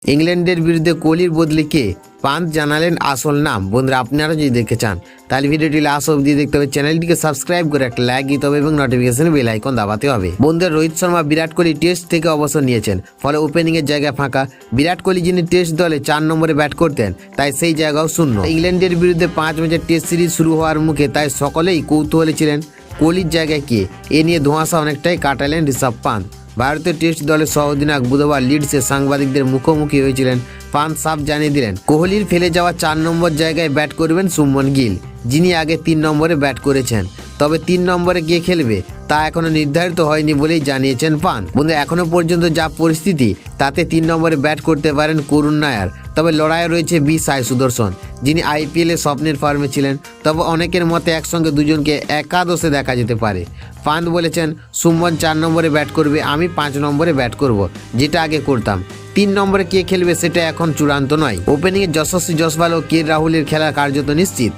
ইংল্যান্ডের বিরুদ্ধে কোহলির বদলে কে? পান্ত জানালেন আসল নাম। বন্ধুরা, আপনারা যদি দেখতে চান তাহলে ভিডিওটি লাস্ট অবধি দেখতে হবে। চ্যানেলটিকে সাবস্ক্রাইব করে একটা লাইক দিতে হবে এবং নোটিফিকেশন বেল আইকন দাবাতে হবে। বন্ধুরা, রোহিত শর্মা বিরাট কোহলি টেস্ট থেকে অবসর নিয়েছেন, ফলে ওপেনিং এর জায়গা ফাঁকা। বিরাট কোহলি যিনি টেস্ট দলে 4 নম্বরে ব্যাট করতেন, তাই সেই জায়গাও শূন্য। ইংল্যান্ডের বিরুদ্ধে 5 ম্যাচের টেস্ট সিরিজ শুরু হওয়ার মুখে তাই সকলেই কৌতূহলী ছিলেন কোহলির জায়গায় কে। এ নিয়ে ধোঁয়াশা অনেকটাই কাটালেন ঋষভ পান্ত। ভারতীয় টেস্ট দলের সহ অধিনায়ক বুধবার লিডসে সাংবাদিকদের মুখোমুখি হয়েছিলেন। পান্ত সাফ জানিয়ে দিলেন কোহলির ফেলে যাওয়া 4 নম্বর জায়গায় ব্যাট করবেন শুভমন গিল, যিনি আগে 3 নম্বরে ব্যাট করেছেন। তবে 3 নম্বরে কে খেলবে তা এখনো নির্ধারিত হয়নি বলেই জানিয়েছেন পান্ত। বন্ধু, এখনো পর্যন্ত যা পরিস্থিতি তাতে 3 নম্বরে ব্যাট করতে পারেন করুণ নায়ার। তবে লড়াইয়ে রয়েছে বি সাই সুদর্শন, যিনি আইপিএলে স্বপ্নের ফর্মে ছিলেন। তবে অনেকের মতে একসঙ্গে দুজনকে একাদশে দেখা যেতে পারে। পান্ত বলেছেন শুভমন 4 নম্বরে ব্যাট করবে, আমি 5 নম্বরে ব্যাট করব, যেটা আগে করতাম। 3 নম্বরে কে খেলবে সেটা এখন চূড়ান্ত নয়। ওপেনিংয়ে যশস্বী জয়সওয়াল ও কে রাহুলের খেলা কার্যত নিশ্চিত।